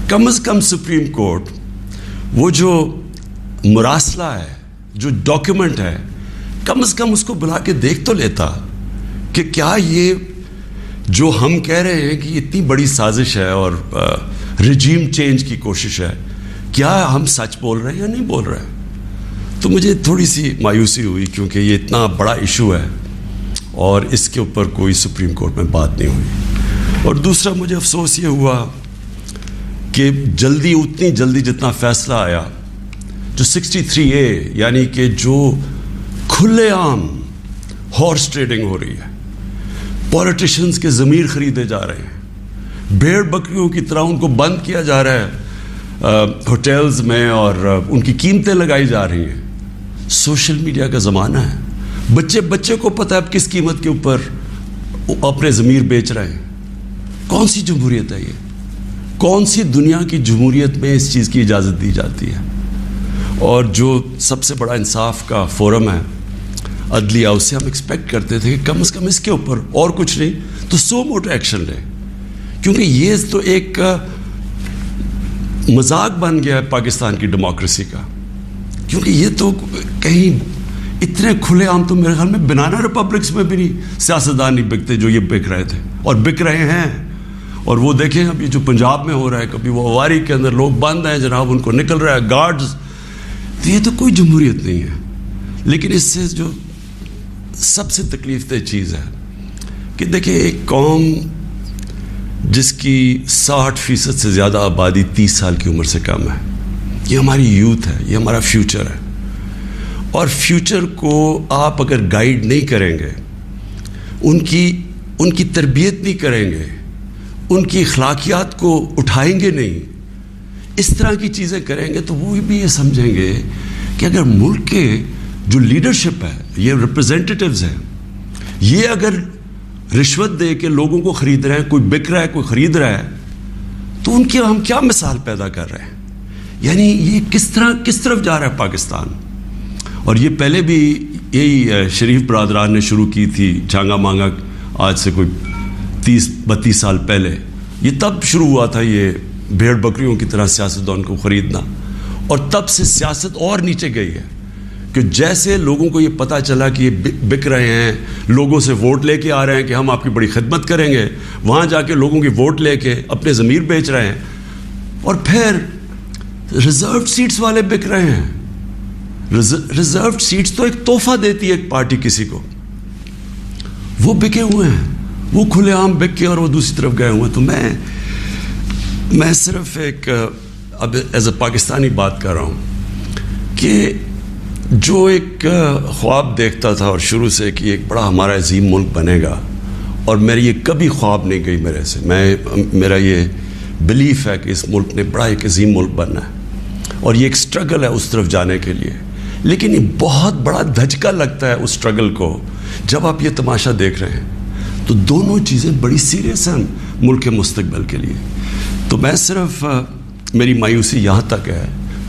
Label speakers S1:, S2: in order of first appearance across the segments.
S1: کم از کم supreme court وہ جو مراسلہ ہے, جو ڈاکیومنٹ ہے, کم از کم اس کو بلا کے دیکھ تو لیتا کہ کیا یہ جو ہم کہہ رہے ہیں کہ اتنی بڑی سازش ہے اور رجیم چینج کی کوشش ہے, کیا ہم سچ بول رہے ہیں یا نہیں بول رہے ہیں. تو مجھے تھوڑی سی مایوسی ہوئی کیونکہ یہ اتنا بڑا ایشو ہے اور اس کے اوپر کوئی سپریم کورٹ میں بات نہیں ہوئی. اور دوسرا مجھے افسوس یہ ہوا کہ اتنی جلدی جتنا فیصلہ آیا, جو 63A یعنی کہ جو کھلے عام ہارس ٹریڈنگ ہو رہی ہے, پولیٹیشنز کے ضمیر خریدے جا رہے ہیں, بھیڑ بکریوں کی طرح ان کو بند کیا جا رہا ہے ہوٹلز میں اور ان کی قیمتیں لگائی جا رہی ہیں. سوشل میڈیا کا زمانہ ہے, بچے کو پتہ ہے اب کس قیمت کے اوپر اپنے ضمیر بیچ رہے ہیں. کون سی جمہوریت ہے یہ؟ کون سی دنیا کی جمہوریت میں اس چیز کی اجازت دی جاتی ہے؟ اور جو سب سے بڑا انصاف کا فورم ہے عدلیہ, اس سے ہم ایکسپیکٹ کرتے تھے کہ کم از کم اس کے اوپر اور کچھ نہیں تو سو موٹو ایکشن لے, کیونکہ یہ تو ایک مذاق بن گیا ہے پاکستان کی ڈیموکریسی کا. کیونکہ یہ تو کہیں اتنے کھلے عام تو میرے خیال میں بنانا ریپبلکس میں بھی نہیں سیاستدان نہیں بکتے جو یہ بک رہے تھے اور بک رہے ہیں. اور وہ دیکھیں ابھی جو پنجاب میں ہو رہا ہے, کبھی وہ اواری کے اندر لوگ بند ہیں جناب, ان کو نکل رہا ہے گارڈز. تو یہ تو کوئی جمہوریت نہیں ہے. لیکن اس سے جو سب سے تکلیف دہ چیز ہے کہ دیکھیں ایک قوم جس کی 60% سے زیادہ آبادی 30 سال کی عمر سے کم ہے, یہ ہماری یوتھ ہے, یہ ہمارا فیوچر ہے. اور فیوچر کو آپ اگر گائیڈ نہیں کریں گے, ان کی تربیت نہیں کریں گے, ان کی اخلاقیات کو اٹھائیں گے نہیں, اس طرح کی چیزیں کریں گے, تو وہ بھی یہ سمجھیں گے کہ اگر ملک کے جو لیڈرشپ ہے, یہ ریپرزینٹیٹیوز ہیں, یہ اگر رشوت دے کے لوگوں کو خرید رہے ہیں, کوئی بک رہا ہے کوئی خرید رہا ہے, تو ان کی ہم کیا مثال پیدا کر رہے ہیں؟ یعنی یہ کس طرف جا رہا ہے پاکستان. اور یہ پہلے بھی یہی شریف برادران نے شروع کی تھی جھانگا مانگا, آج سے کوئی 30-32 سال پہلے. یہ تب شروع ہوا تھا یہ بھیڑ بکریوں کی طرح سیاستدان کو خریدنا, اور تب سے سیاست اور نیچے گئی ہے کہ جیسے لوگوں کو یہ پتہ چلا کہ یہ بک رہے ہیں, لوگوں سے ووٹ لے کے آ رہے ہیں کہ ہم آپ کی بڑی خدمت کریں گے, وہاں جا کے لوگوں کی ووٹ لے کے اپنے ضمیر بیچ رہے ہیں, اور پھر ریزروڈ سیٹس والے بک رہے ہیں. ریزروڈ سیٹس تو ایک تحفہ دیتی ہے ایک پارٹی کسی کو, وہ بکے ہوئے ہیں, وہ کھلے عام بک کے اور وہ دوسری طرف گئے ہوئے ہیں. تو میں صرف ایک اب ایز اے پاکستانی بات کر رہا ہوں کہ جو ایک خواب دیکھتا تھا اور شروع سے کہ ایک بڑا ہمارا عظیم ملک بنے گا, اور میری یہ کبھی خواب نہیں گئی میرے سے, میرا یہ بلیف ہے کہ اس ملک نے بڑا ایک عظیم ملک بننا ہے, اور یہ ایک سٹرگل ہے اس طرف جانے کے لیے. لیکن یہ بہت بڑا دھچکا لگتا ہے اس سٹرگل کو جب آپ یہ تماشا دیکھ رہے ہیں. تو دونوں چیزیں بڑی سیریس ہیں ملک کے مستقبل کے لیے. تو میں صرف میری مایوسی یہاں تک ہے,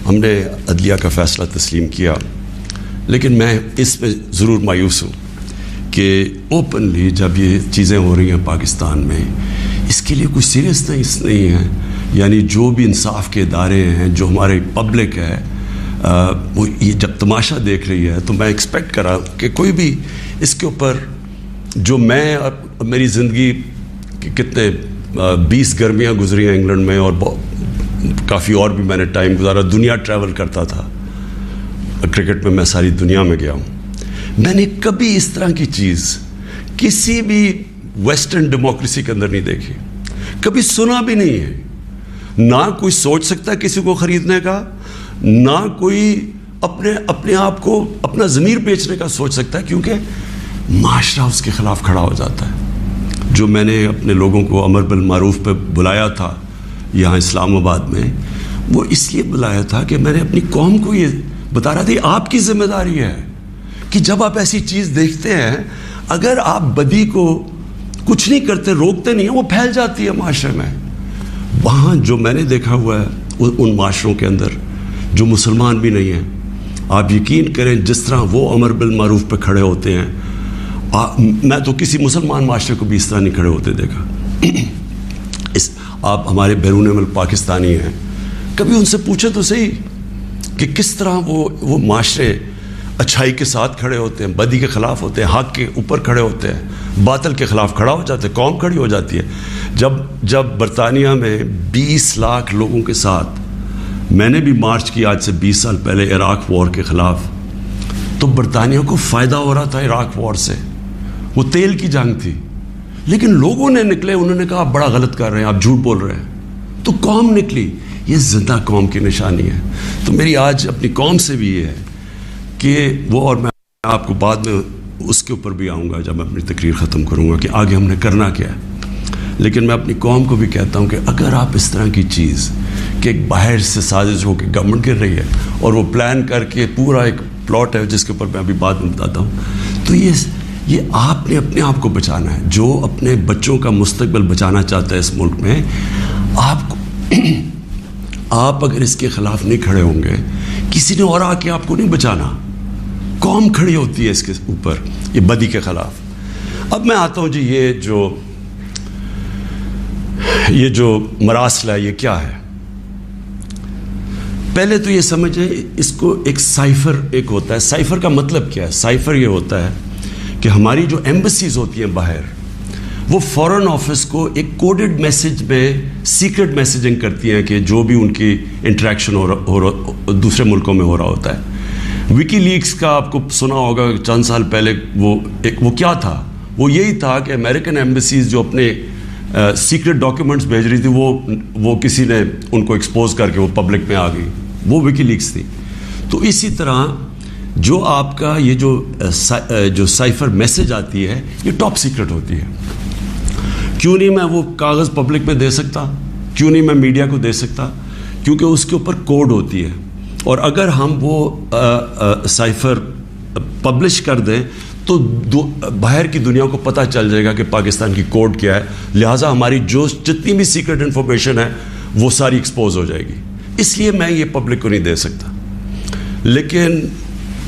S1: ہم نے عدلیہ کا فیصلہ تسلیم کیا, لیکن میں اس میں ضرور مایوس ہوں کہ اوپنلی جب یہ چیزیں ہو رہی ہیں پاکستان میں, اس کے لیے کوئی سیریسنس نہیں ہے. یعنی جو بھی انصاف کے ادارے ہیں, جو ہمارے پبلک ہے, وہ یہ جب تماشا دیکھ رہی ہے, تو میں ایکسپیکٹ کرا کہ کوئی بھی اس کے اوپر, جو میں میری زندگی کتنے 20 گرمیاں گزری ہیں انگلینڈ میں, اور کافی اور بھی میں نے ٹائم گزارا, دنیا ٹریول کرتا تھا, کرکٹ میں میں ساری دنیا میں گیا ہوں. میں نے کبھی اس طرح کی چیز کسی بھی ویسٹرن ڈیموکریسی کے اندر نہیں دیکھی, کبھی سنا بھی نہیں ہے. نہ کوئی سوچ سکتا ہے کسی کو خریدنے کا, نہ کوئی اپنے آپ کو اپنا ضمیر بیچنے کا سوچ سکتا ہے, کیونکہ معاشرہ اس کے خلاف کھڑا ہو جاتا ہے. جو میں نے اپنے لوگوں کو امر بالمعروف پہ بلایا تھا یہاں اسلام آباد میں, وہ اس لیے بلایا تھا کہ میں نے اپنی قوم کو یہ بتا رہا تھا آپ کی ذمہ داری ہے کہ جب آپ ایسی چیز دیکھتے ہیں, اگر آپ بدی کو کچھ نہیں کرتے, روکتے نہیں ہیں, وہ پھیل جاتی ہے معاشرے میں. وہاں جو میں نے دیکھا ہوا ہے ان معاشروں کے اندر جو مسلمان بھی نہیں ہیں, آپ یقین کریں جس طرح وہ امر بالمعروف پہ کھڑے ہوتے ہیں, میں تو کسی مسلمان معاشرے کو بھی اس طرح نہیں کھڑے ہوتے دیکھا. آپ ہمارے بیرون ملک پاکستانی ہیں، کبھی ان سے پوچھے تو صحیح کہ کس طرح وہ معاشرے اچھائی کے ساتھ کھڑے ہوتے ہیں، بدی کے خلاف ہوتے ہیں، حق کے اوپر کھڑے ہوتے ہیں، باطل کے خلاف کھڑا ہو جاتے ہیں، قوم کھڑی ہو جاتی ہے۔ جب برطانیہ میں 20 لاکھ لوگوں کے ساتھ میں نے بھی مارچ کی آج سے 20 سال پہلے عراق وار کے خلاف، تو برطانیہ کو فائدہ ہو رہا تھا عراق وار سے، وہ تیل کی جنگ تھی، لیکن لوگوں نے نکلے، انہوں نے کہا آپ بڑا غلط کر رہے ہیں، آپ جھوٹ بول رہے ہیں، تو قوم نکلی۔ یہ زندہ قوم کی نشانی ہے۔ تو میری آج اپنی قوم سے بھی یہ ہے کہ وہ، اور میں آپ کو بعد میں اس کے اوپر بھی آؤں گا جب میں اپنی تقریر ختم کروں گا کہ آگے ہم نے کرنا کیا ہے، لیکن میں اپنی قوم کو بھی کہتا ہوں کہ اگر آپ اس طرح کی چیز کہ ایک باہر سے سازش ہو کے گورنمنٹ گر رہی ہے اور وہ پلان کر کے پورا ایک پلاٹ ہے جس کے اوپر میں ابھی بعد میں بتاتا ہوں، تو یہ آپ نے اپنے آپ کو بچانا ہے۔ جو اپنے بچوں کا مستقبل بچانا چاہتا ہے اس ملک میں، آپ اگر اس کے خلاف نہیں کھڑے ہوں گے، کسی نے اور آ کے آپ کو نہیں بچانا، قوم کھڑی ہوتی ہے اس کے اوپر، یہ بدی کے خلاف۔ اب میں آتا ہوں جی، یہ جو مراسلہ ہے یہ کیا ہے؟ پہلے تو یہ سمجھیں، اس کو ایک سائفر ایک ہوتا ہے۔ سائفر کا مطلب کیا ہے؟ سائفر یہ ہوتا ہے کہ ہماری جو ایمبسیز ہوتی ہیں باہر، وہ فورن آفس کو ایک کوڈڈ میسج میں سیکرٹ میسیجنگ کرتی ہیں کہ جو بھی ان کی انٹریکشن دوسرے ملکوں میں ہو رہا ہوتا ہے۔ وکی لیکس کا آپ کو سنا ہوگا چند سال پہلے، وہ کیا تھا؟ وہ یہی تھا کہ امریکن ایمبسیز جو اپنے سیکرٹ ڈاکیومنٹس بھیج رہی تھی، وہ کسی نے ان کو ایکسپوز کر کے وہ پبلک میں آ گئی، وہ وکی لیکس تھی۔ تو اسی طرح جو آپ کا یہ جو سائفر میسج آتی ہے، یہ ٹاپ سیکرٹ ہوتی ہے۔ کیوں نہیں میں وہ کاغذ پبلک میں دے سکتا؟ کیوں نہیں میں میڈیا کو دے سکتا؟ کیونکہ اس کے اوپر کوڈ ہوتی ہے، اور اگر ہم وہ سائفر پبلش کر دیں تو باہر کی دنیا کو پتہ چل جائے گا کہ پاکستان کی کوڈ کیا ہے، لہٰذا ہماری جتنی بھی سیکرٹ انفارمیشن ہے وہ ساری ایکسپوز ہو جائے گی۔ اس لیے میں یہ پبلک کو نہیں دے سکتا۔ لیکن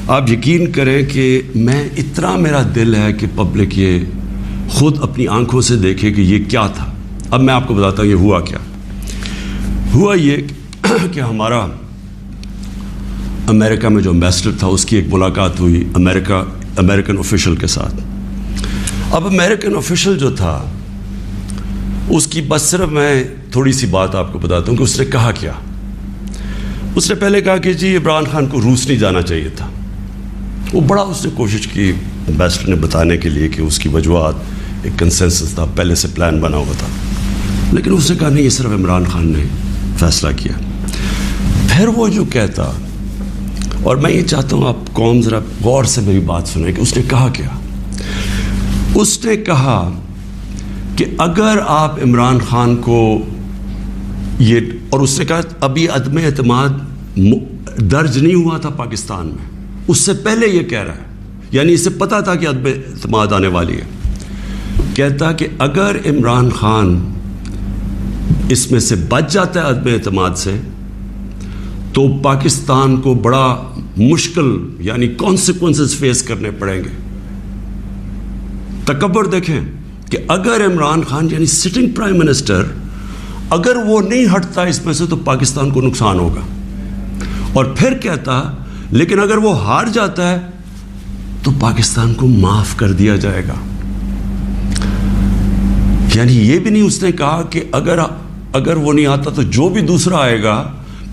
S1: آپ یقین کریں کہ میں اتنا میرا دل ہے کہ پبلک یہ خود اپنی آنکھوں سے دیکھے کہ یہ کیا تھا۔ اب میں آپ کو بتاتا ہوں یہ ہوا کیا۔ ہوا یہ کہ ہمارا امریکہ میں جو ایمبیسڈر تھا، اس کی ایک ملاقات ہوئی امریکن آفیشل کے ساتھ۔ اب امریکن آفیشل جو تھا، اس کی بس صرف میں تھوڑی سی بات آپ کو بتاتا ہوں کہ اس نے کہا کیا۔ اس نے پہلے کہا کہ جی عمران خان کو روس نہیں جانا چاہیے تھا۔ وہ بڑا اس نے کوشش کی ایمبیسڈر نے بتانے کے لیے کہ اس کی وجوہات، ایک کنسنسس تھا، پہلے سے پلان بنا ہوا تھا، لیکن اس نے کہا نہیں، یہ صرف عمران خان نے فیصلہ کیا۔ پھر وہ جو کہتا، اور میں یہ چاہتا ہوں آپ قوم ذرا غور سے میری بات سنیں کہ اس نے کہا کیا۔ اس نے کہا کہ اگر آپ عمران خان کو یہ، اور اس نے کہا ابھی عدم اعتماد درج نہیں ہوا تھا پاکستان میں، اس سے پہلے یہ کہہ رہا ہے، یعنی اسے پتا تھا کہ عدم اعتماد آنے والی ہے۔ کہتا کہ اگر عمران خان اس میں سے بچ جاتا ہے عدم اعتماد سے، تو پاکستان کو بڑا مشکل یعنی کانسیکوینسز فیس کرنے پڑیں گے۔ تکبر دیکھیں کہ اگر عمران خان یعنی سٹنگ پرائم منسٹر، اگر وہ نہیں ہٹتا اس میں سے تو پاکستان کو نقصان ہوگا۔ اور پھر کہتا لیکن اگر وہ ہار جاتا ہے تو پاکستان کو معاف کر دیا جائے گا۔ یعنی یہ بھی نہیں اس نے کہا کہ اگر وہ نہیں آتا تو جو بھی دوسرا آئے گا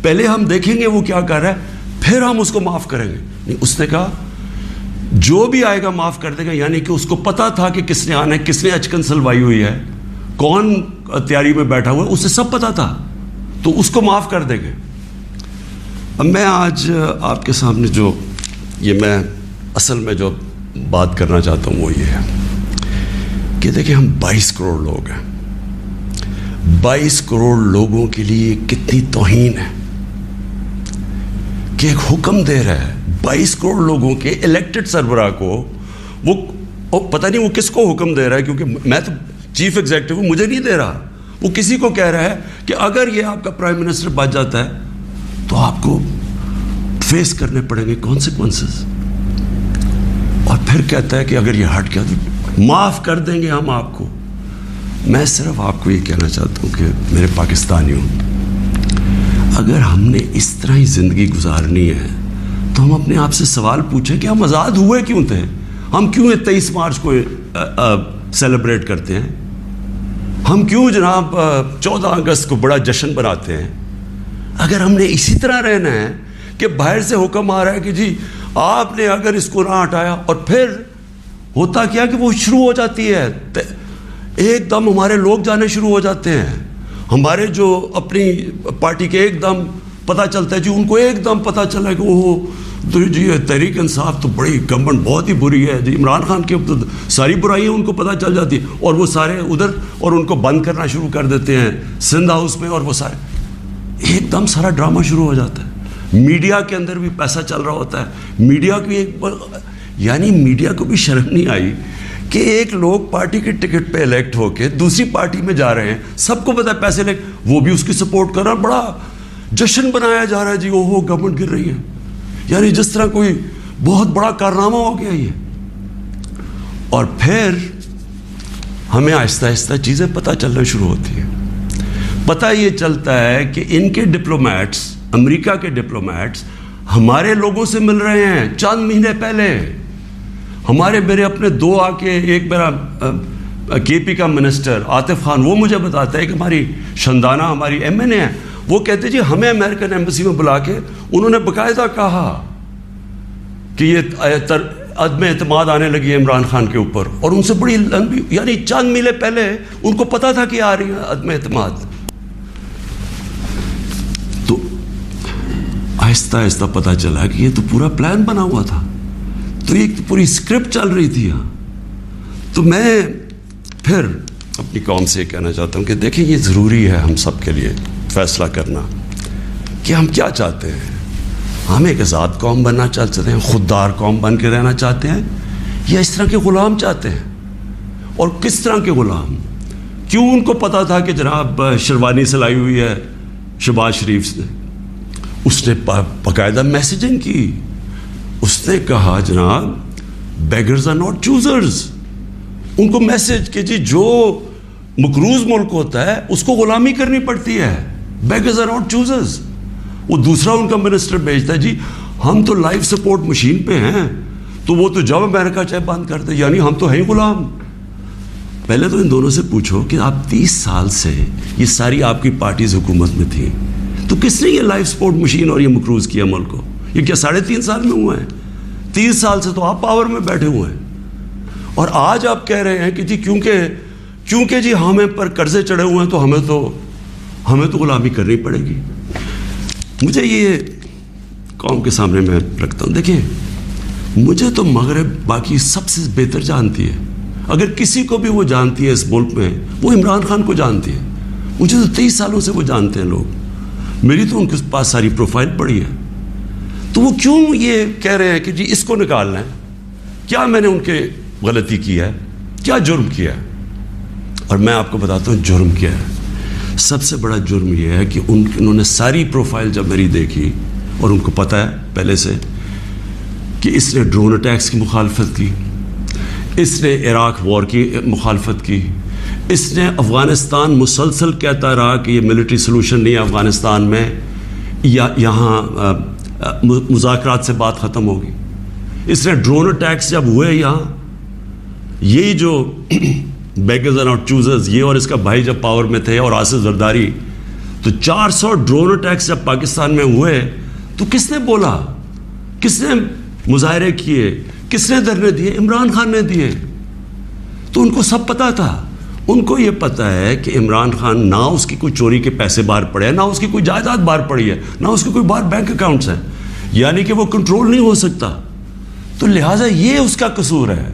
S1: پہلے ہم دیکھیں گے وہ کیا کر رہا ہے، پھر ہم اس کو معاف کریں گے۔ نہیں، اس نے کہا جو بھی آئے گا معاف کر دے گا، یعنی کہ اس کو پتا تھا کہ کس نے آنا ہے، کس نے اچکن سلوائی ہوئی ہے، کون تیاری میں بیٹھا ہوا ہے، اسے سب پتا تھا، تو اس کو معاف کر دیں گے۔ اب میں آج آپ کے سامنے جو میں اصل میں جو بات کرنا چاہتا ہوں وہ یہ ہے کہ دیکھیں ہم 22 کروڑ لوگ ہیں۔ 22 کروڑ لوگوں کے لیے کتنی توہین ہے کہ ایک حکم دے رہا ہے 22 کروڑ لوگوں کے الیکٹڈ سربراہ کو، وہ پتہ نہیں وہ کس کو حکم دے رہا ہے، کیونکہ میں تو چیف ایگزیکٹو ہوں، مجھے نہیں دے رہا، وہ کسی کو کہہ رہا ہے کہ اگر یہ آپ کا پرائم منسٹر بچ جاتا ہے تو آپ کو فیس کرنے پڑیں گے کانسیکوینسز، اور پھر کہتا ہے کہ اگر یہ ہٹ گیا تو معاف کر دیں گے ہم آپ کو۔ میں صرف آپ کو یہ کہنا چاہتا ہوں کہ میرے پاکستانیوں، اگر ہم نے اس طرح ہی زندگی گزارنی ہے تو ہم اپنے آپ سے سوال پوچھیں کہ ہم آزاد ہوئے کیوں تھے؟ ہم کیوں 23 مارچ کو سیلیبریٹ کرتے ہیں؟ ہم کیوں جناب 14 اگست کو بڑا جشن بناتے ہیں؟ اگر ہم نے اسی طرح رہنا ہے کہ باہر سے حکم آ رہا ہے کہ جی آپ نے اگر اس کو نہ ہٹایا، اور پھر ہوتا کیا کہ وہ شروع ہو جاتی ہے، ایک دم ہمارے لوگ جانے شروع ہو جاتے ہیں، ہمارے جو اپنی پارٹی کے ایک دم پتہ چلتا ہے جی، ان کو ایک دم پتہ چلا کہ وہ تو جی تحریک انصاف تو بڑی گورنمنٹ بہت ہی بری ہے جی، عمران خان کی ساری برائیاں ان کو پتہ چل جاتی ہیں، اور وہ سارے ادھر اور ان کو بند کرنا شروع کر دیتے ہیں سندھ ہاؤس میں، اور وہ سارے ایک دم سارا ڈرامہ شروع ہو جاتا ہے۔ میڈیا کے اندر بھی پیسہ چل رہا ہوتا ہے، میڈیا کی یعنی میڈیا کو بھی شرم نہیں آئی کہ ایک لوگ پارٹی کے ٹکٹ پہ الیکٹ ہو کے دوسری پارٹی میں جا رہے ہیں، سب کو پتہ ہے پیسے لے، وہ بھی اس کی سپورٹ کر رہا، بڑا جشن بنایا جا رہا ہے جی وہ گورنمنٹ گر رہی ہے، یعنی جس طرح کوئی بہت بڑا کارنامہ ہو گیا یہ۔ اور پھر ہمیں آہستہ آہستہ چیزیں پتہ چلنا شروع ہوتی ہیں۔ پتہ یہ چلتا ہے کہ ان کے ڈپلومیٹس، امریکہ کے ڈپلومیٹس ہمارے لوگوں سے مل رہے ہیں چند مہینے پہلے، میرے اپنے دو آ کے، ایک میرا کے پی کا منسٹر عاطف خان، وہ مجھے بتاتا ہے کہ ہماری شندانہ ہماری ایم این اے ہے، وہ کہتے جی ہمیں امریکن ایمبیسی میں بلا کے انہوں نے باقاعدہ کہا کہ یہ عدم اعتماد آنے لگی ہے عمران خان کے اوپر، اور ان سے بڑی لمبی، یعنی چند مہینے پہلے ان کو پتا تھا کہ آ رہی ہے عدم اعتماد۔ تو آہستہ آہستہ پتہ چلا کہ یہ تو پورا پلان بنا ہوا تھا، تو ایک پوری اسکرپٹ چل رہی تھی یہاں۔ تو میں پھر اپنی قوم سے یہ کہنا چاہتا ہوں کہ دیکھیں یہ ضروری ہے ہم سب کے لیے فیصلہ کرنا کہ ہم کیا چاہتے ہیں۔ ہم ایک آزاد قوم بننا چاہتے ہیں، خوددار قوم بن کے رہنا چاہتے ہیں، یا اس طرح کے غلام چاہتے ہیں؟ اور کس طرح کے غلام؟ کیوں ان کو پتا تھا کہ جناب شیروانی سلائی ہوئی ہے شہباز شریف نے؟ اس نے باقاعدہ میسیجنگ کی، اس نے کہا جناب بیگرز آر ناٹ چوزرز، ان کو میسیج کہ جی جو مقروض ملک ہوتا ہے اس کو غلامی کرنی پڑتی ہے، بیگرز آر ناٹ چوزرز۔ وہ دوسرا ان کا منسٹر بھیجتا ہے جی ہم تو لائف سپورٹ مشین پہ ہیں، تو وہ تو جب امریکہ چاہے بند کر دے، یعنی ہم تو ہیں غلام۔ پہلے تو ان دونوں سے پوچھو کہ آپ 30 سال سے یہ ساری آپ کی پارٹیز حکومت میں تھیں، تو کس نے یہ لائف سپورٹ مشین اور یہ مقروض کیا ملک کو؟ یہ کیا 3.5 سال میں ہوا ہے؟ 30 سال سے تو آپ پاور میں بیٹھے ہوئے ہیں، اور آج آپ کہہ رہے ہیں کہ جی کیونکہ جی ہمیں پر قرضے چڑھے ہوئے ہیں تو ہمیں تو غلامی کرنی پڑے گی۔ مجھے یہ قوم کے سامنے میں رکھتا ہوں، دیکھیں مجھے تو مغرب باقی سب سے بہتر جانتی ہے، اگر کسی کو بھی وہ جانتی ہے اس ملک میں وہ عمران خان کو جانتی ہے، مجھے تو 23 سالوں سے وہ جانتے ہیں لوگ، میری تو ان کے پاس ساری پروفائل پڑی ہے۔ تو وہ کیوں یہ کہہ رہے ہیں کہ جی اس کو نکالنا ہے؟ کیا میں نے ان کے غلطی کی ہے؟ کیا جرم کیا ہے؟ اور میں آپ کو بتاتا ہوں جرم کیا ہے۔ سب سے بڑا جرم یہ ہے کہ انہوں نے ساری پروفائل جب میری دیکھی، اور ان کو پتہ ہے پہلے سے کہ اس نے ڈرون اٹیکس کی مخالفت کی، اس نے عراق وار کی مخالفت کی، اس نے افغانستان مسلسل کہتا رہا کہ یہ ملٹری سلوشن نہیں ہے افغانستان میں، یا یہاں مذاکرات سے بات ختم ہوگی۔ اس نے ڈرون اٹیکس جب ہوئے یہاں، یہی جو بیگرز آر ناٹ چوزرز، یہ اور اس کا بھائی جب پاور میں تھے اور آصف زرداری، تو 400 ڈرون اٹیکس جب پاکستان میں ہوئے تو کس نے بولا؟ کس نے مظاہرے کیے؟ کس نے دھرنے دیے؟ عمران خان نے دیے۔ تو ان کو سب پتا تھا، ان کو یہ پتا ہے کہ عمران خان نہ اس کی کوئی چوری کے پیسے باہر پڑے ہیں، نہ اس کی کوئی جائیداد باہر پڑی ہے، نہ اس کے کوئی باہر بینک اکاؤنٹس ہیں، یعنی کہ وہ کنٹرول نہیں ہو سکتا۔ تو لہٰذا یہ اس کا قصور ہے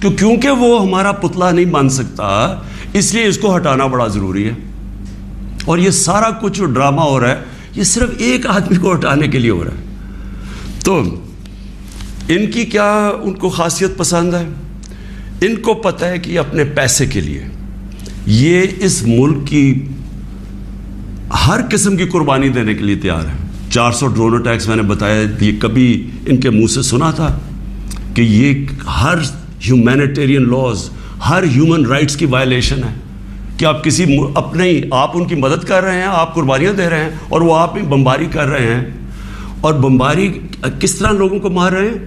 S1: کہ کیونکہ وہ ہمارا پتلا نہیں بن سکتا، اس لیے اس کو ہٹانا بڑا ضروری ہے۔ اور یہ سارا کچھ جو ڈرامہ ہو رہا ہے یہ صرف ایک آدمی کو ہٹانے کے لیے ہو رہا ہے۔ تو ان کی کیا ان کو خاصیت پسند ہے؟ ان کو پتہ ہے کہ یہ اپنے پیسے کے لیے یہ اس ملک کی ہر قسم کی قربانی دینے کے لیے تیار ہے۔ 400 ڈرون اٹیکس میں نے بتایا، یہ کبھی ان کے منہ سے سنا تھا کہ یہ ہر ہیومینیٹیرین لاز، ہر ہیومن رائٹس کی وائلیشن ہے؟ کہ آپ کسی اپنے ہی آپ ان کی مدد کر رہے ہیں, آپ قربانیاں دے رہے ہیں, اور وہ آپ ہی بمباری کر رہے ہیں. اور بمباری کس طرح لوگوں کو مار رہے ہیں؟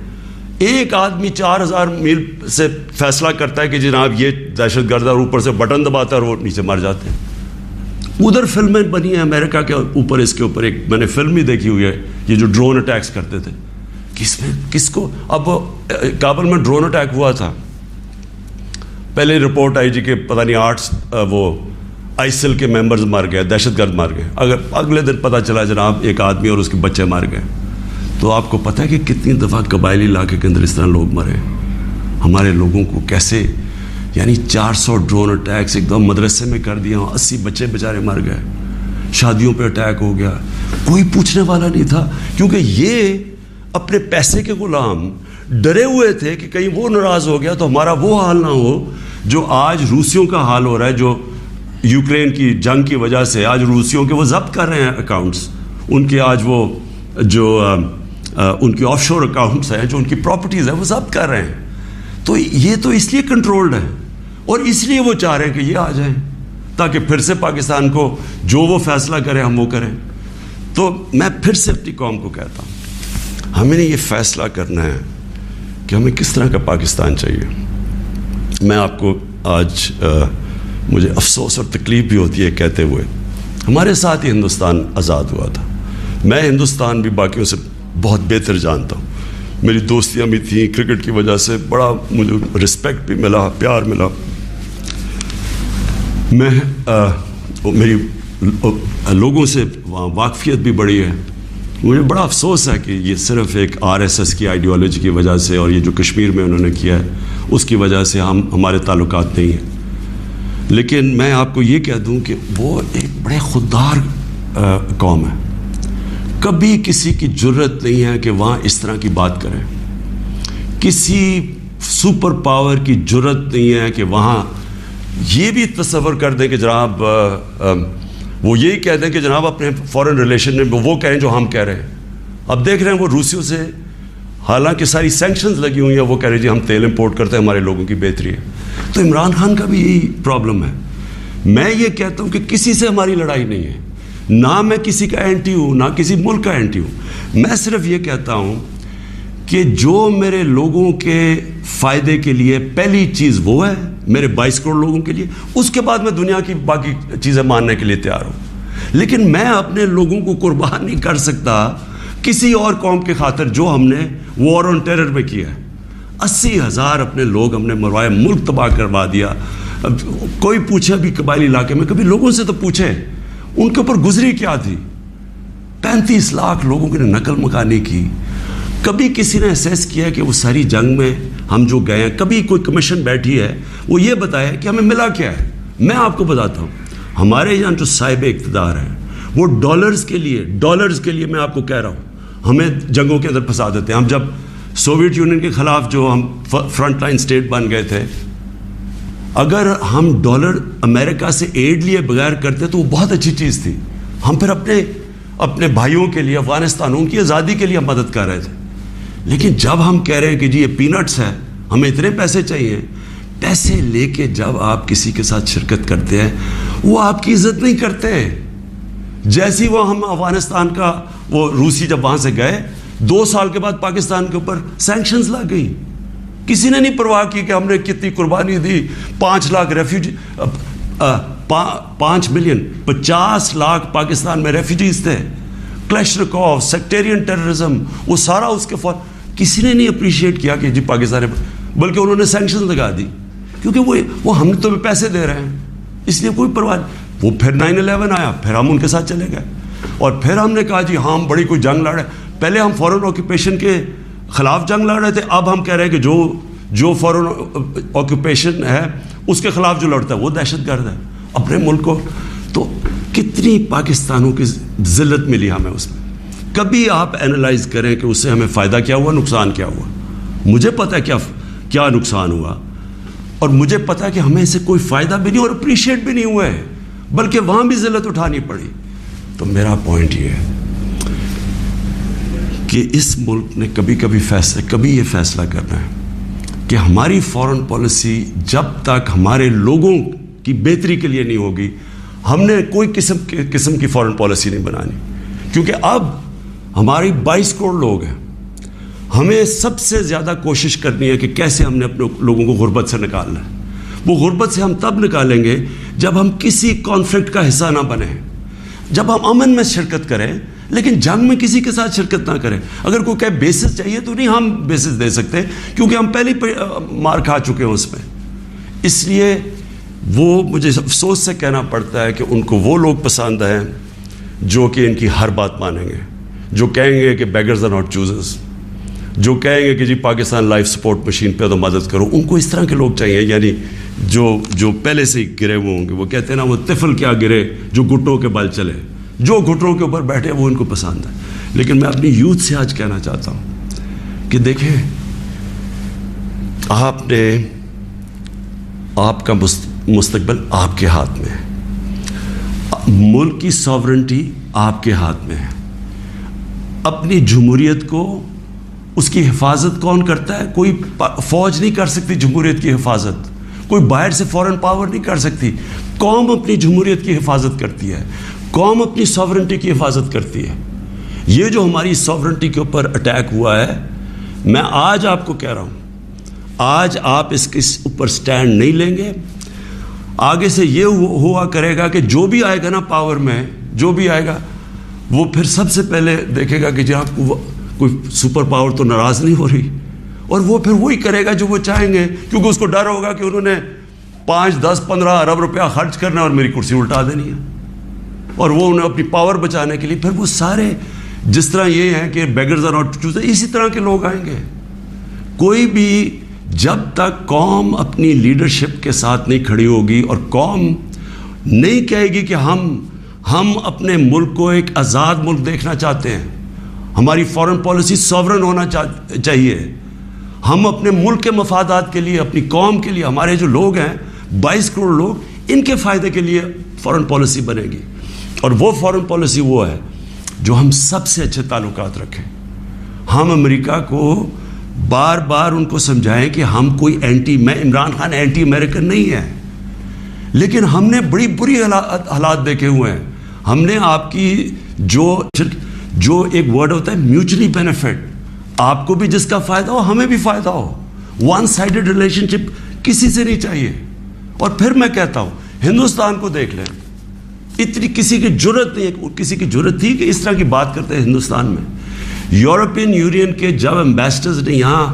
S1: ایک آدمی 4000 میل سے فیصلہ کرتا ہے کہ جناب یہ دہشت گرد, اور اوپر سے بٹن دباتا ہے اور وہ نیچے مر جاتے ہیں. ادھر فلمیں بنی ہیں امریکہ کے اوپر, اس کے اوپر ایک میں نے فلم بھی دیکھی ہوئی ہے, یہ جو ڈرون اٹیکس کرتے تھے. کس کو اب کابل میں ڈرون اٹیک ہوا تھا, پہلے رپورٹ آئی جی کہ پتہ نہیں 8 وہ آئیسل کے ممبرز مر گئے, دہشت گرد مر گئے. اگلے دن پتہ چلا جناب ایک آدمی اور اس کے بچے مر گئے. تو آپ کو پتہ ہے کہ کتنی دفعہ قبائلی علاقے کے اندر اس طرح لوگ مرے, ہمارے لوگوں کو کیسے, یعنی 400 ڈرون اٹیکس ایک دم مدرسے میں کر دیا, 80 بچے بیچارے مر گئے, شادیوں پہ اٹیک ہو گیا, کوئی پوچھنے والا نہیں تھا, کیونکہ یہ اپنے پیسے کے غلام ڈرے ہوئے تھے کہ کہیں وہ ناراض ہو گیا تو ہمارا وہ حال نہ ہو جو آج روسیوں کا حال ہو رہا ہے, جو یوکرین کی جنگ کی وجہ سے آج روسیوں کے وہ ضبط کر رہے ہیں اکاؤنٹس, ان کے آج وہ جو ان کی آف شور اکاؤنٹس ہیں, جو ان کی پراپرٹیز ہیں وہ ضبط کر رہے ہیں. تو یہ تو اس لیے کنٹرولڈ ہے, اور اس لیے وہ چاہ رہے ہیں کہ یہ آ جائیں تاکہ پھر سے پاکستان کو جو وہ فیصلہ کریں ہم وہ کریں. تو میں پھر سے اپنی قوم کو کہتا ہوں, ہمیں نے یہ فیصلہ کرنا ہے کہ ہمیں کس طرح کا پاکستان چاہیے. میں آپ کو آج مجھے افسوس اور تکلیف بھی ہوتی ہے کہتے ہوئے, ہمارے ساتھ ہی ہندوستان آزاد ہوا تھا. میں ہندوستان بھی باقیوں سے بہت بہتر جانتا ہوں, میری دوستیاں بھی تھیں, کرکٹ کی وجہ سے بڑا مجھے رسپیکٹ بھی ملا, پیار ملا. میں میری لوگوں سے واقفیت بھی بڑی ہے. مجھے بڑا افسوس ہے کہ یہ صرف ایک RSS کی آئیڈیالوجی کی وجہ سے, اور یہ جو کشمیر میں انہوں نے کیا ہے اس کی وجہ سے ہمارے تعلقات نہیں ہیں. لیکن میں آپ کو یہ کہہ دوں کہ وہ ایک بڑے خوددار قوم ہے. کبھی کسی کی جرت نہیں ہے کہ وہاں اس طرح کی بات کریں. کسی سپر پاور کی جرت نہیں ہے کہ وہاں یہ بھی تصور کر دیں کہ جناب وہ یہی کہہ دیں کہ جناب اپنے فورن ریلیشن میں وہ کہیں جو ہم کہہ رہے ہیں. اب دیکھ رہے ہیں وہ روسیوں سے حالانکہ ساری سینکشنز لگی ہوئی ہیں, وہ کہہ رہے ہیں جی ہم تیل امپورٹ کرتے ہیں, ہمارے لوگوں کی بہتری ہے. تو عمران خان کا بھی یہی پرابلم ہے. میں یہ کہتا ہوں کہ کسی سے ہماری لڑائی نہیں ہے, نہ میں کسی کا اینٹی ہوں نہ کسی ملک کا اینٹی ہوں. میں صرف یہ کہتا ہوں کہ جو میرے لوگوں کے فائدے کے لیے پہلی چیز وہ ہے, میرے 22 کروڑ لوگوں کے لیے, اس کے بعد میں دنیا کی باقی چیزیں ماننے کے لیے تیار ہوں. لیکن میں اپنے لوگوں کو قربان نہیں کر سکتا کسی اور قوم کے خاطر جو ہم نے وار آن ٹیرر میں کیا ہے. 80,000 اپنے لوگ ہم نے مروائے, ملک تباہ کروا دیا. کوئی پوچھے بھی قبائلی علاقے میں, کبھی لوگوں سے تو پوچھے ان کے اوپر گزری کیا تھی. 35 لاکھ لوگوں کی نقل مکانی کی. کبھی کسی نے اسیس کیا کہ وہ ساری جنگ میں ہم جو گئے ہیں, کبھی کوئی کمیشن بیٹھی ہے وہ یہ بتایا کہ ہمیں ملا کیا ہے؟ میں آپ کو بتاتا ہوں, ہمارے یہاں جو صاحب اقتدار ہیں وہ ڈالرز کے لیے میں آپ کو کہہ رہا ہوں ہمیں جنگوں کے اندر پھنسا دیتے ہیں. ہم جب سوویت یونین کے خلاف جو ہم فرنٹ لائن اسٹیٹ بن گئے تھے, اگر ہم ڈالر امریکہ سے ایڈ لیے بغیر کرتے تو وہ بہت اچھی چیز تھی. ہم پھر اپنے بھائیوں کے لیے, افغانستان ان کی آزادی کے لیے مدد کر رہے تھے. لیکن جب ہم کہہ رہے ہیں کہ جی یہ پینٹس ہے, ہمیں اتنے پیسے چاہیے, پیسے لے کے جب آپ کسی کے ساتھ شرکت کرتے ہیں وہ آپ کی عزت نہیں کرتے. جیسی وہ ہم افغانستان کا وہ روسی جب وہاں سے گئے 2 سال کے بعد پاکستان کے اوپر سینکشنز لگ گئی. کسی نے نہیں پرواہ کی کہ ہم نے کتنی قربانی دی. 5 لاکھ ریفیوجی 5 ملین 50 لاکھ پاکستان میں ریفیوجیز تھے. کلیشنکوف, سیکٹیرین ٹیررزم, وہ سارا اس کے فور کسی نے نہیں اپریشیٹ کیا کہ جی پاکستان, بلکہ انہوں نے سینکشن لگا دی کیونکہ وہ ہم تو پیسے دے رہے ہیں, اس لیے کوئی پرواہ نہیں. وہ پھر 9/11 آیا, پھر ہم ان کے ساتھ چلے گئے, اور پھر ہم نے کہا جی ہاں ہم بڑی کوئی جنگ لڑ رہے ہیں. پہلے ہم فورن آکوپیشن کے خلاف جنگ لڑ رہے تھے, اب ہم کہہ رہے ہیں کہ جو فورن آکوپیشن ہے اس کے خلاف جو لڑتا ہے وہ دہشت گرد ہے اپنے ملک کو. تو کتنی پاکستانوں کی ذلت ملی ہمیں اس میں. کبھی آپ اینالائز کریں کہ اس سے ہمیں فائدہ کیا ہوا, نقصان کیا ہوا. مجھے پتہ ہے کیا نقصان ہوا, اور مجھے پتہ ہے کہ ہمیں اس سے کوئی فائدہ بھی نہیں اور اپریشیٹ بھی نہیں ہوا ہے, بلکہ وہاں بھی ذلت اٹھانی پڑی. تو میرا پوائنٹ یہ ہے کہ اس ملک نے کبھی یہ فیصلہ کرنا ہے کہ ہماری فارن پالیسی جب تک ہمارے لوگوں کی بہتری کے لیے نہیں ہوگی. ہم نے کوئی قسم کی فارن پالیسی نہیں بنانی, کیونکہ اب ہماری 22 کروڑ لوگ ہیں. ہمیں سب سے زیادہ کوشش کرنی ہے کہ کیسے ہم نے اپنے لوگوں کو غربت سے نکالنا ہے. وہ غربت سے ہم تب نکالیں گے جب ہم کسی کانفلکٹ کا حصہ نہ بنیں, جب ہم امن میں شرکت کریں لیکن جنگ میں کسی کے ساتھ شرکت نہ کریں. اگر کوئی کہے بیسس چاہیے تو نہیں ہم بیسس دے سکتے, کیونکہ ہم پہلے مار کھا چکے ہیں اس میں. اس لیے وہ مجھے افسوس سے کہنا پڑتا ہے کہ ان کو وہ لوگ پسند ہیں جو کہ ان کی ہر بات مانیں گے, جو کہیں گے کہ بیگرز آر ناٹ چوزرز, جو کہیں گے کہ جی پاکستان لائف سپورٹ مشین پہ تو مدد کرو. ان کو اس طرح کے لوگ چاہیے, یعنی جو پہلے سے ہی گرے ہوئے ہوں گے. وہ کہتے ہیں نا, وہ طفل کیا گرے جو گھٹنوں کے بل چلے, جو گھٹنوں کے اوپر بیٹھے وہ ان کو پسند ہے. لیکن میں اپنی یوتھ سے آج کہنا چاہتا ہوں کہ دیکھیں, آپ کا مستقبل آپ کے ہاتھ میں ہے, ملک کی ساورنٹی آپ کے ہاتھ میں ہے. اپنی جمہوریت کو, اس کی حفاظت کون کرتا ہے؟ کوئی فوج نہیں کر سکتی جمہوریت کی حفاظت, کوئی باہر سے فورن پاور نہیں کر سکتی. قوم اپنی جمہوریت کی حفاظت کرتی ہے, قوم اپنی ساورنٹی کی حفاظت کرتی ہے. یہ جو ہماری ساورنٹی کے اوپر اٹیک ہوا ہے, میں آج آپ کو کہہ رہا ہوں, آج آپ اس کے اوپر سٹینڈ نہیں لیں گے, آگے سے یہ ہوا کرے گا کہ جو بھی آئے گا نا پاور میں, جو بھی آئے گا وہ پھر سب سے پہلے دیکھے گا کہ جی آپ کو کوئی سپر پاور تو ناراض نہیں ہو رہی, اور وہ پھر وہی کرے گا جو وہ چاہیں گے, کیونکہ اس کو ڈر ہوگا کہ انہوں نے 5, 10, 15 ارب روپیہ خرچ کرنا اور میری کرسی الٹا دینی ہے. اور وہ انہیں اپنی پاور بچانے کے لیے پھر وہ سارے, جس طرح یہ ہیں کہ بیگرز آر ناٹ چوزرز, اسی طرح کے لوگ آئیں گے. کوئی بھی جب تک قوم اپنی لیڈرشپ کے ساتھ نہیں کھڑی ہوگی اور قوم نہیں کہے گی کہ ہم اپنے ملک کو ایک آزاد ملک دیکھنا چاہتے ہیں, ہماری فارن پالیسی ساورن ہونا چاہیے, ہم اپنے ملک کے مفادات کے لیے, اپنی قوم کے لیے, ہمارے جو لوگ ہیں 22 کروڑ لوگ, ان کے فائدے کے لیے فارن پالیسی بنے گی. اور وہ فارن پالیسی وہ ہے جو ہم سب سے اچھے تعلقات رکھیں. ہم امریکہ کو بار بار ان کو سمجھائیں کہ ہم کوئی میں عمران خان اینٹی امریکن نہیں ہے, لیکن ہم نے بڑی بری حالات دیکھے ہوئے ہیں. ہم نے آپ کی جو ایک ورڈ ہوتا ہے میوچلی بینیفٹ, آپ کو بھی جس کا فائدہ ہو ہمیں بھی فائدہ ہو. ون سائیڈڈ ریلیشن شپ کسی سے نہیں چاہیے. اور پھر میں کہتا ہوں, ہندوستان کو دیکھ لیں, اتنی کسی کی جرت نہیں, کسی کی جرت تھی کہ اس طرح کی بات کرتے ہیں ہندوستان میں. یورپین یونین کے جب ایمبیسڈرز نے یہاں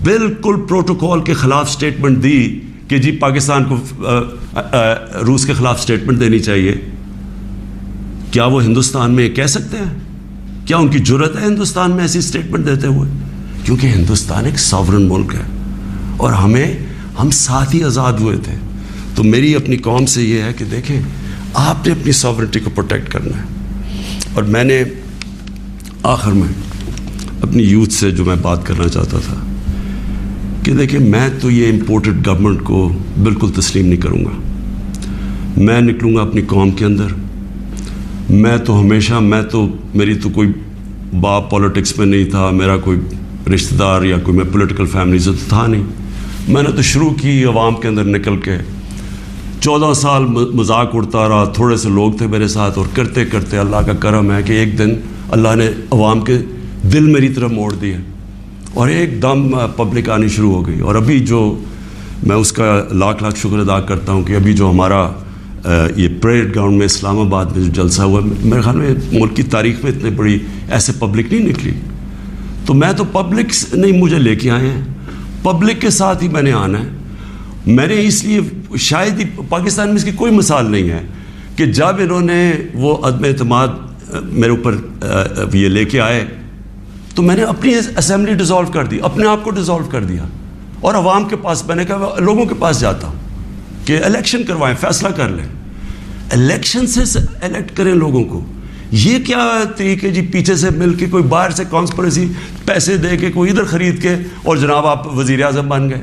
S1: بالکل پروٹوکول کے خلاف سٹیٹمنٹ دی کہ جی پاکستان کو روس کے خلاف سٹیٹمنٹ دینی چاہیے, کیا وہ ہندوستان میں کہہ سکتے ہیں؟ کیا ان کی جرت ہے ہندوستان میں ایسی سٹیٹمنٹ دیتے ہوئے؟ کیونکہ ہندوستان ایک ساورن ملک ہے اور ہم ساتھ ہی آزاد ہوئے تھے. تو میری اپنی قوم سے یہ ہے کہ دیکھیں, آپ نے اپنی ساورنٹی کو پروٹیکٹ کرنا ہے. اور میں نے آخر میں اپنی یوتھ سے جو میں بات کرنا چاہتا تھا کہ دیکھیں, میں تو یہ امپورٹڈ گورنمنٹ کو بالکل تسلیم نہیں کروں گا. میں نکلوں گا اپنی قوم کے اندر. میں تو ہمیشہ, میری تو کوئی باپ پولیٹکس میں نہیں تھا, میرا کوئی رشتہ دار یا کوئی میں پولیٹیکل فیملی سے تو تھا نہیں. میں نے تو شروع کی عوام کے اندر نکل کے, 14 سال مذاق اڑتا رہا, تھوڑے سے لوگ تھے میرے ساتھ, اور کرتے کرتے اللہ کا کرم ہے کہ ایک دن اللہ نے عوام کے دل میری طرف موڑ دیے اور ایک دم پبلک آنی شروع ہو گئی. اور ابھی جو میں اس کا لاکھ شکر ادا کرتا ہوں کہ ابھی جو ہمارا یہ پریڈ گراؤنڈ میں اسلام آباد میں جو جلسہ ہوا, میرے خیال میں ملک کی تاریخ میں اتنے بڑی ایسے پبلک نہیں نکلی. تو میں تو پبلک نہیں مجھے لے کے آئے ہیں, پبلک کے ساتھ ہی میں نے آنا ہے. میں نے اس لیے شاید ہی پاکستان میں اس کی کوئی مثال نہیں ہے کہ جب انہوں نے وہ عدم اعتماد میرے اوپر یہ لے کے آئے تو میں نے اپنی اسمبلی ڈیزالو کر دی, اپنے آپ کو ڈیزالو کر دیا, اور عوام کے پاس میں نے کہا لوگوں کے پاس جاتا ہوں کہ الیکشن کروائیں, فیصلہ کر لیں, الیکشن سے الیکٹ کریں لوگوں کو. یہ کیا طریقے جی, پیچھے سے مل کے کوئی باہر سے کانسپریسی پیسے دے کے کوئی ادھر خرید کے اور جناب آپ وزیر اعظم بن گئے.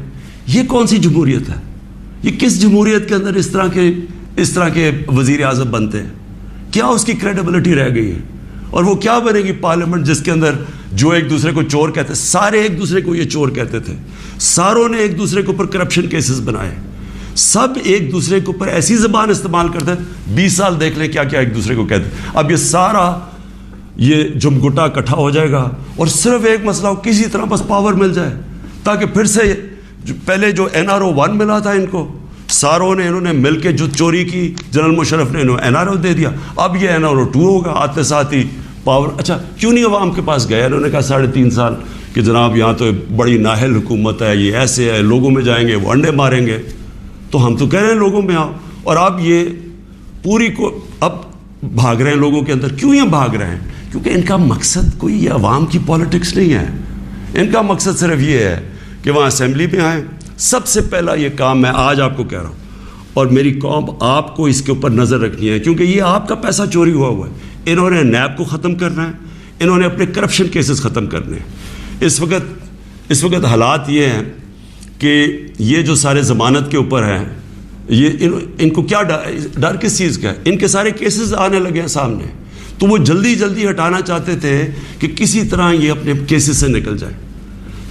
S1: یہ کون سی جمہوریت ہے؟ یہ کس جمہوریت کے اندر اس طرح کے وزیر اعظم بنتے ہیں؟ کیا اس کی کریڈیبلٹی رہ گئی ہے؟ اور وہ کیا بنے گی پارلیمنٹ جس کے اندر جو ایک دوسرے کو چور کہتے ہیں, سارے ایک دوسرے کو یہ چور کہتے تھے, ساروں نے ایک دوسرے کے اوپر کرپشن کیسز بنائے, سب ایک دوسرے کے اوپر ایسی زبان استعمال کرتے ہیں. 20 سال دیکھ لیں کیا کیا ایک دوسرے کو کہتے ہیں. اب یہ سارا یہ جمگٹا اکٹھا ہو جائے گا اور صرف ایک مسئلہ ہو, کسی طرح بس پاور مل جائے, تاکہ پھر سے پہلے جو NRO 1 ملا تھا ان کو, ساروں نے انہوں نے مل کے جو چوری کی, جنرل مشرف نے انہوں NRO دے دیا. اب یہ NRO 2 ہوگا, آتے ساتھ ہی پاور. اچھا کیوں نہیں عوام کے پاس گیا؟ انہوں نے کہا 3.5 سال کہ جناب یہاں تو بڑی نااہل حکومت ہے, یہ ایسے ہے, لوگوں میں جائیں گے وہ انڈے ماریں گے. تو ہم تو کہہ رہے ہیں لوگوں میں آؤ, اور اب یہ پوری کو اب بھاگ رہے ہیں لوگوں کے اندر. کیوں یہ بھاگ رہے ہیں؟ کیونکہ ان کا مقصد کوئی یہ عوام کی پالیٹکس نہیں ہے. ان کا مقصد صرف یہ ہے کہ وہاں اسمبلی میں آئیں. سب سے پہلا یہ کام میں آج آپ کو کہہ رہا ہوں, اور میری قوم آپ کو اس کے اوپر نظر رکھنی ہے, کیونکہ یہ آپ کا پیسہ چوری ہوا ہے. انہوں نے نیب کو ختم کرنا ہے, انہوں نے اپنے کرپشن کیسز ختم کرنے ہیں. اس وقت حالات یہ ہیں کہ یہ جو سارے ضمانت کے اوپر ہیں, یہ ان کو کیا ڈر کس چیز کا ہے؟ ان کے سارے کیسز آنے لگے ہیں سامنے, تو وہ جلدی جلدی ہٹانا چاہتے تھے کہ کسی طرح یہ اپنے کیسز سے نکل جائے.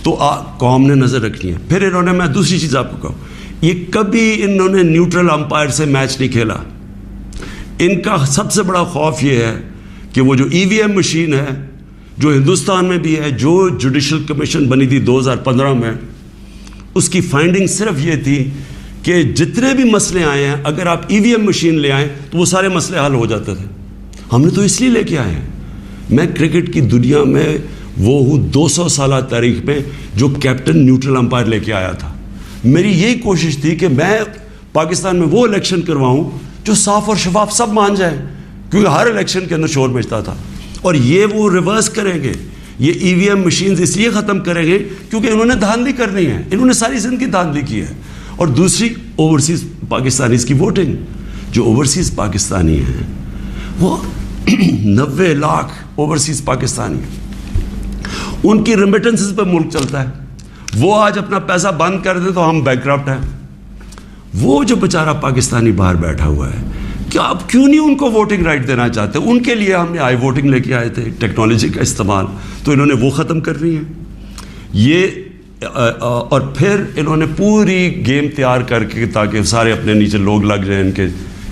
S1: تو قوم نے نظر رکھنی ہے. پھر انہوں نے, میں دوسری چیز آپ کو کہوں, یہ کبھی انہوں نے نیوٹرل امپائر سے میچ نہیں کھیلا. ان کا سب سے بڑا خوف یہ ہے کہ وہ جو EVM مشین ہے جو ہندوستان میں بھی ہے, جو جوڈیشل کمیشن بنی تھی 2015 میں, اس کی فائنڈنگ صرف یہ تھی کہ جتنے بھی مسئلے آئے ہیں اگر آپ EVM مشین لے آئیں تو وہ سارے مسئلے حل ہو جاتے تھے. ہم نے تو اس لیے لے کے آئے ہیں. میں کرکٹ کی دنیا میں وہ ہوں 200 سالہ تاریخ میں جو کیپٹن نیوٹرل امپائر لے کے آیا تھا. میری یہی کوشش تھی کہ میں پاکستان میں وہ الیکشن کرواؤں جو صاف اور شفاف سب مان جائیں, کیونکہ ہر الیکشن کے اندر شور مچتا تھا. اور یہ وہ ریورس کریں گے, یہ EVM مشینز اس لیے ختم کریں گے کیونکہ انہوں نے دھاندلی کرنی ہے. انہوں نے ساری زندگی دھاندلی کی ہے. اور دوسری اوورسیز پاکستانیز کی ووٹنگ, جو اوورسیز پاکستانی ہیں وہ 90 لاکھ اوورسیز پاکستانی ہیں, ان کی ریمیٹنسز پہ ملک چلتا ہے. وہ آج اپنا پیسہ بند کر دیں تو ہم بینکرپٹ ہیں. وہ جو بیچارہ پاکستانی باہر بیٹھا ہوا ہے, کیا آپ کیوں نہیں ان کو ووٹنگ رائٹ دینا چاہتے؟ ان کے لیے ہم نے آئی ووٹنگ لے کے آئے تھے, ٹیکنالوجی کا استعمال, تو انہوں نے وہ ختم کرنی ہے. یہ اور پھر انہوں نے پوری گیم تیار کر کے, تاکہ سارے اپنے نیچے لوگ لگ جائیں,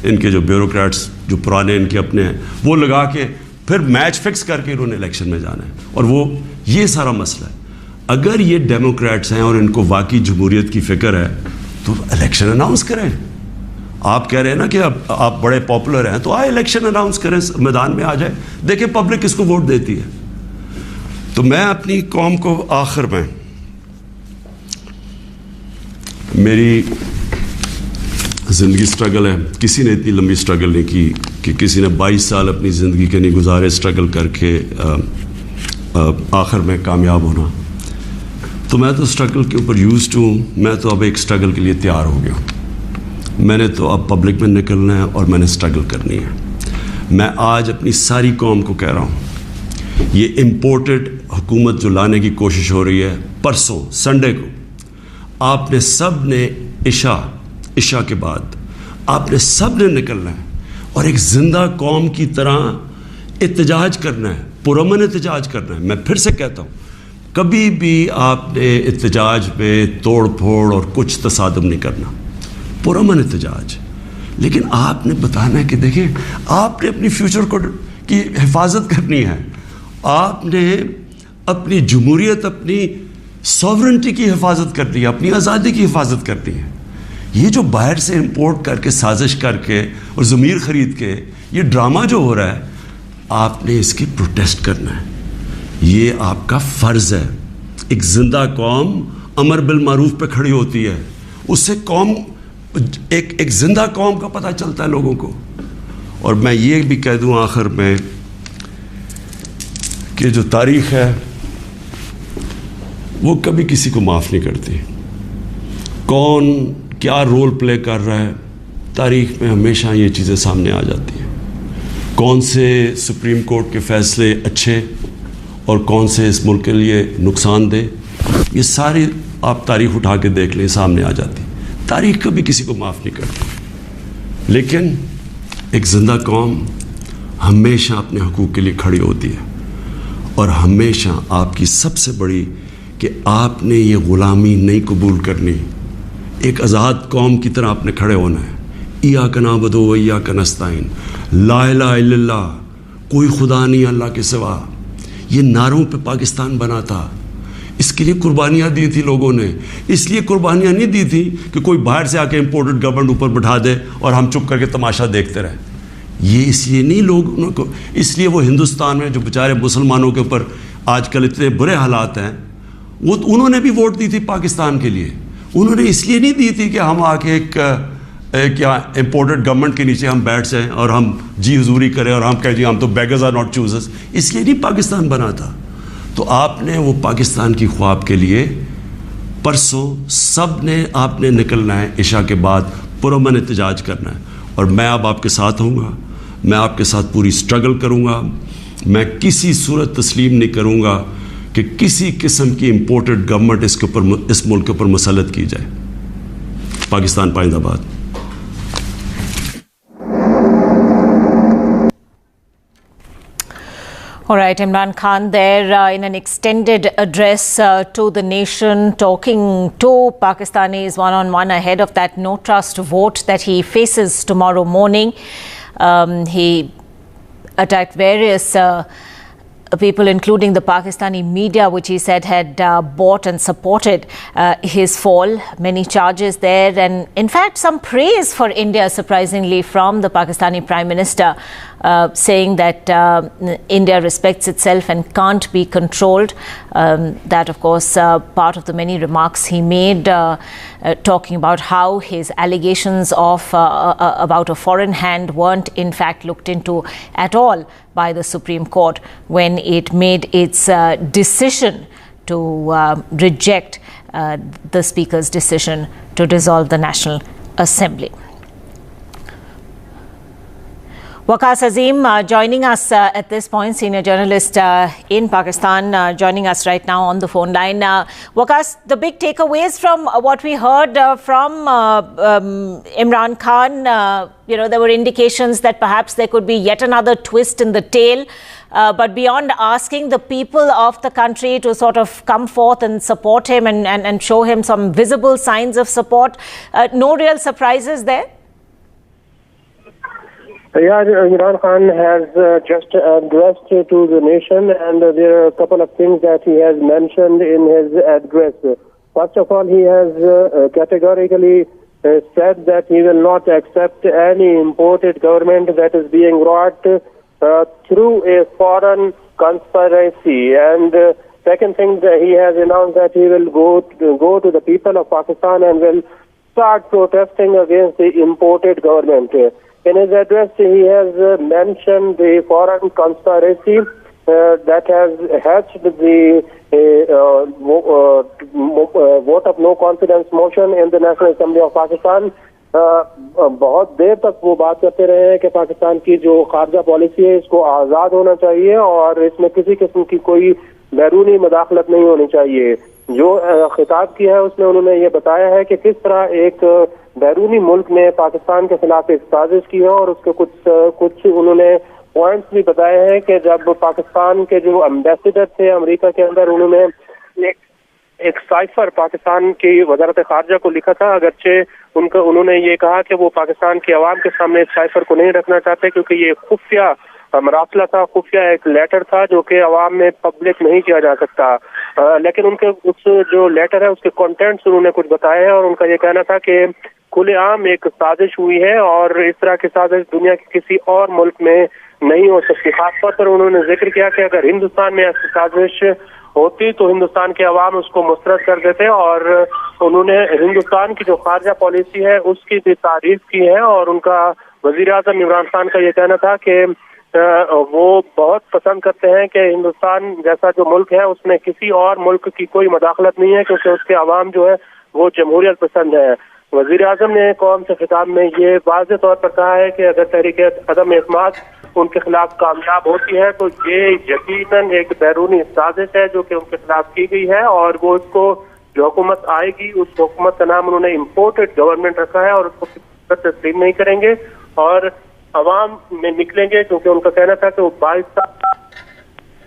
S1: ان کے جو بیوروکریٹس جو پرانے ان کے اپنے ہیں وہ لگا کے پھر میچ فکس کر کے انہوں نے الیکشن میں جانا ہے. اور وہ یہ سارا مسئلہ ہے. اگر یہ ڈیموکریٹس ہیں اور ان کو واقعی جمہوریت کی فکر ہے تو الیکشن اناؤنس کریں. آپ کہہ رہے ہیں نا کہ اب آپ بڑے پاپولر ہیں, تو آئے الیکشن اناؤنس کریں, میدان میں آ جائے, دیکھیں پبلک کس کو ووٹ دیتی ہے. تو میں اپنی قوم کو آخر میں, میری زندگی سٹرگل ہے, کسی نے اتنی لمبی سٹرگل نہیں کی کہ کسی نے 22 سال اپنی زندگی کے نہیں گزارے سٹرگل کر کے آخر میں کامیاب ہونا. تو میں تو سٹرگل کے اوپر یوزڈ ہوں. میں تو اب ایک سٹرگل کے لیے تیار ہو گیا ہوں. میں نے تو اب پبلک میں نکلنا ہے اور میں نے سٹرگل کرنی ہے. میں آج اپنی ساری قوم کو کہہ رہا ہوں, یہ امپورٹڈ حکومت جو لانے کی کوشش ہو رہی ہے, پرسوں سنڈے کو آپ نے سب نے عشاء کے بعد آپ نے سب نے نکلنا ہے اور ایک زندہ قوم کی طرح احتجاج کرنا ہے, پرامن احتجاج کرنا ہے. میں پھر سے کہتا ہوں, کبھی بھی آپ نے احتجاج میں توڑ پھوڑ اور کچھ تصادم نہیں کرنا, پرامن احتجاج. لیکن آپ نے بتانا ہے کہ دیکھیں آپ نے اپنی فیوچر کو کی حفاظت کرنی ہے, آپ نے اپنی جمہوریت, اپنی ساورنٹی کی حفاظت کرنی ہے, اپنی آزادی کی حفاظت کرنی ہے. یہ جو باہر سے امپورٹ کر کے سازش کر کے اور ضمیر خرید کے یہ ڈرامہ جو ہو رہا ہے, آپ نے اس کی پروٹیسٹ کرنا ہے. یہ آپ کا فرض ہے. ایک زندہ قوم امر بالمعروف پہ کھڑی ہوتی ہے, اس سے قوم ایک زندہ قوم کا پتہ چلتا ہے لوگوں کو. اور میں یہ بھی کہہ دوں آخر میں کہ جو تاریخ ہے وہ کبھی کسی کو معاف نہیں کرتی. کون کیا رول پلے کر رہا ہے, تاریخ میں ہمیشہ یہ چیزیں سامنے آ جاتی ہیں. کون سے سپریم کورٹ کے فیصلے اچھے اور کون سے اس ملک کے لیے نقصان دہ, یہ ساری آپ تاریخ اٹھا کے دیکھ لیں, سامنے آ جاتی. تاریخ کبھی کسی کو معاف نہیں کرتی. لیکن ایک زندہ قوم ہمیشہ اپنے حقوق کے لیے کھڑی ہوتی ہے. اور ہمیشہ آپ کی سب سے بڑی کہ آپ نے یہ غلامی نہیں قبول کرنی, ایک آزاد قوم کی طرح آپ نے کھڑے ہونا ہے. ایاک نعبد و ایاک نستعین, لا الہ الا اللہ, کوئی خدا نہیں اللہ کے سوا. یہ نعروں پہ پاکستان بنا تھا. اس کے لیے قربانیاں دی تھی لوگوں نے. اس لیے قربانیاں نہیں دی تھی کہ کوئی باہر سے آ کے امپورٹڈ گورنمنٹ اوپر بٹھا دے اور ہم چپ کر کے تماشا دیکھتے رہیں. یہ اس لیے نہیں لوگوں کو, اس لیے وہ ہندوستان میں جو بیچارے مسلمانوں کے اوپر آج کل اتنے برے حالات ہیں, وہ انہوں نے بھی ووٹ دی تھی پاکستان کے لیے. انہوں نے اس لیے نہیں دی تھی کہ ہم آ کے ایک امپورٹڈ گورنمنٹ کے نیچے ہم بیٹھ جائیں اور ہم جی حضوری کریں اور ہم کہیں جی ہم تو بیگرز آر ناٹ چوزرز. اس لیے نہیں پاکستان بنا تھا. تو آپ نے وہ پاکستان کی خواب کے لیے پرسوں سب نے آپ نے نکلنا ہے, عشاء کے بعد پرامن احتجاج کرنا ہے. اور میں اب آپ کے ساتھ ہوں گا, میں آپ کے ساتھ پوری سٹرگل کروں گا. میں کسی صورت تسلیم نہیں کروں گا کہ کسی قسم کی امپورٹڈ گورنمنٹ اس ملک کے اوپر مسلط کی جائے. پاکستان پائندہ باد.
S2: All right, Imran Khan there in an extended address to the nation, talking to Pakistanis one-on-one ahead of that no trust vote that he faces tomorrow morning. He attacked various people, including the Pakistani media, which he said had bought and supported his fall. Many charges there, and in fact some praise for India, surprisingly, from the Pakistani Prime Minister, saying that India respects itself and can't be controlled. That, of course, part of the many remarks he made, talking about how his allegations of about a foreign hand weren't in fact looked into at all by the Supreme Court when it made its decision to reject the Speaker's decision to dissolve the National Assembly. Waqas Azim joining us at this point, senior journalist in Pakistan, joining us right now on the phone line. Waqas, the big takeaways from what we heard from Imran Khan, there were indications that perhaps there could be yet another twist in the tale. But beyond asking the people of the country to sort of come forth and support him and show him some visible signs of support, no real surprises there?
S3: Yeah, Imran Khan has just addressed to the nation, and there are a couple of things that he has mentioned in his address. First of all, he has categorically said that he will not accept any imported government that is being brought through a foreign conspiracy. And second thing, that he has announced that he will go to the people of Pakistan and will start protesting against the imported government. In his address, he has mentioned the foreign conspiracy that has hatched the vote of no confidence motion in the National Assembly of Pakistan. بہت دیر تک وہ بات کرتے رہے ہیں کہ پاکستان کی جو خارجہ پالیسی ہے اس کو آزاد ہونا چاہیے اور اس میں کسی قسم کی کوئی بیرونی مداخلت نہیں ہونی چاہیے. جو خطاب کیا ہے اس میں انہوں نے یہ بتایا ہے کہ کس طرح ایک بیرونی ملک نے پاکستان کے خلاف ایک سازش کی ہے اور اس کے کچھ انہوں نے پوائنٹس بھی بتائے ہیں کہ جب پاکستان کے جو امبیسڈر تھے امریکہ کے اندر انہوں نے ایک سائفر پاکستان کی وزارت خارجہ کو لکھا تھا، اگرچہ انہوں نے یہ کہا کہ وہ پاکستان کی عوام کے سامنے اس سائفر کو نہیں رکھنا چاہتے کیونکہ یہ خفیہ مراسلہ تھا، خفیہ ایک لیٹر تھا جو کہ عوام میں پبلک نہیں کیا جا سکتا. لیکن ان کے اس جو لیٹر ہے اس کے کنٹینٹس انہوں نے کچھ بتائے ہیں اور ان کا یہ کہنا تھا کہ کھلے عام ایک سازش ہوئی ہے اور اس طرح کی سازش دنیا کے کسی اور ملک میں نہیں ہو سکتی. خاص طور پر انہوں نے ذکر کیا کہ اگر ہندوستان میں ایسی سازش ہوتی تو ہندوستان کے عوام اس کو مسترد کر دیتے اور انہوں نے ہندوستان کی جو خارجہ پالیسی ہے اس کی بھی تعریف کی ہے اور ان کا وزیر اعظم عمران خان کا یہ کہنا تھا کہ وہ بہت پسند کرتے ہیں کہ ہندوستان جیسا جو ملک ہے اس میں کسی اور ملک کی کوئی مداخلت نہیں ہے کیونکہ اس کے عوام جو ہے وہ جمہوریت پسند ہے. وزیر اعظم نے قوم سے خطاب میں یہ واضح طور پر کہا ہے کہ اگر تحریک عدم اعتماد ان کے خلاف کامیاب ہوتی ہے تو یہ یقیناً ایک بیرونی سازش ہے جو کہ ان کے خلاف کی گئی ہے اور وہ اس کو جو حکومت آئے گی اس حکومت کا نام انہوں نے امپورٹڈ گورنمنٹ رکھا ہے اور اس کو تسلیم نہیں کریں گے اور عوام میں نکلیں گے کیونکہ ان کا کہنا تھا کہ وہ 22 سال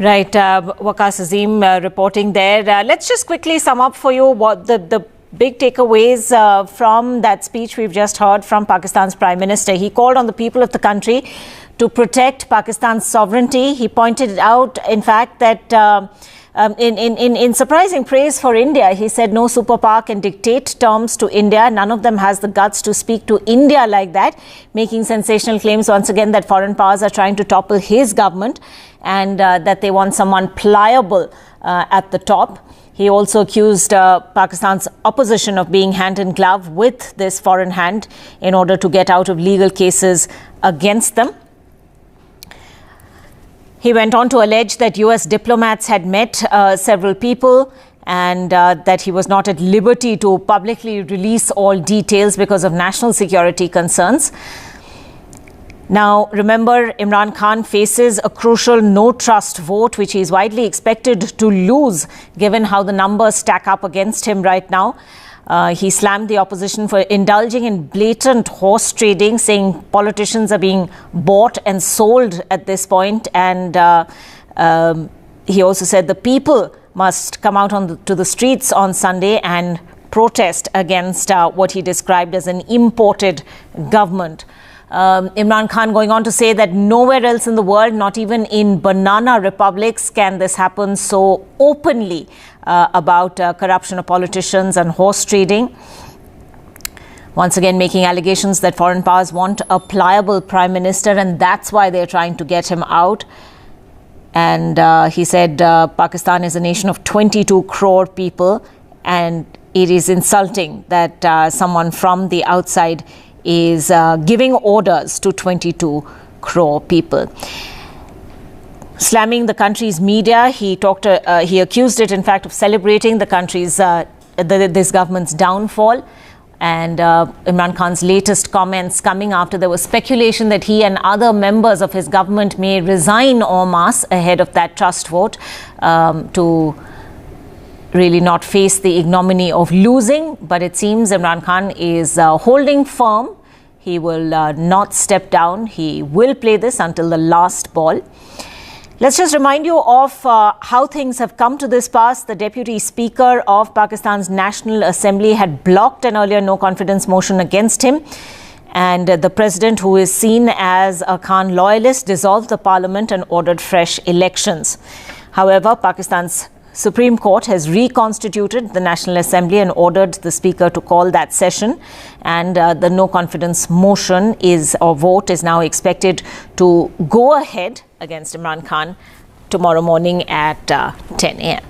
S2: Right, Waqas Azim reporting there. Let's just quickly sum up for you what the big takeaways from that speech we've just heard from Pakistan's Prime Minister. He called on the people of the country to protect Pakistan's sovereignty. He pointed out, in fact, that in surprising praise for India, he said no superpower can dictate terms to India. None of them has the guts to speak to India like that, making sensational claims once again that foreign powers are trying to topple his government and that they want someone pliable at the top. He also accused Pakistan's opposition of being hand in glove with this foreign hand in order to get out of legal cases against them. He went on to allege that US diplomats had met several people and that he was not at liberty to publicly release all details because of national security concerns. Now, remember, Imran Khan faces a crucial no-trust vote, which he is widely expected to lose, given how the numbers stack up against him right now. He slammed the opposition for indulging in blatant horse trading, saying politicians are being bought and sold at this point. And he also said the people must come out to the streets on Sunday and protest against what he described as an imported government. Imran Khan going on to say that nowhere else in the world, not even in banana republics, can this happen so openly about corruption of politicians and horse trading. Once again, making allegations that foreign powers want a pliable prime minister and that's why they're trying to get him out. And he said Pakistan is a nation of 22 crore people and it is insulting that someone from the outside is giving orders to 22 crore people. Slamming the country's media, he accused it, in fact, of celebrating the country's this government's downfall. And Imran Khan's latest comments coming after there was speculation that he and other members of his government may resign en masse ahead of that trust vote to really not face the ignominy of losing. But it seems Imran Khan is holding firm. He will not step down. He will play this until the last ball. Let's just remind you of how things have come to this pass. The Deputy Speaker of Pakistan's National Assembly had blocked an earlier no-confidence motion against him. And the President, who is seen as a Khan loyalist, dissolved the Parliament and ordered fresh elections. However, Pakistan's Supreme Court has reconstituted the National Assembly and ordered the Speaker to call that session. And the no-confidence motion vote is now expected to go ahead against Imran Khan tomorrow morning at 10 a.m.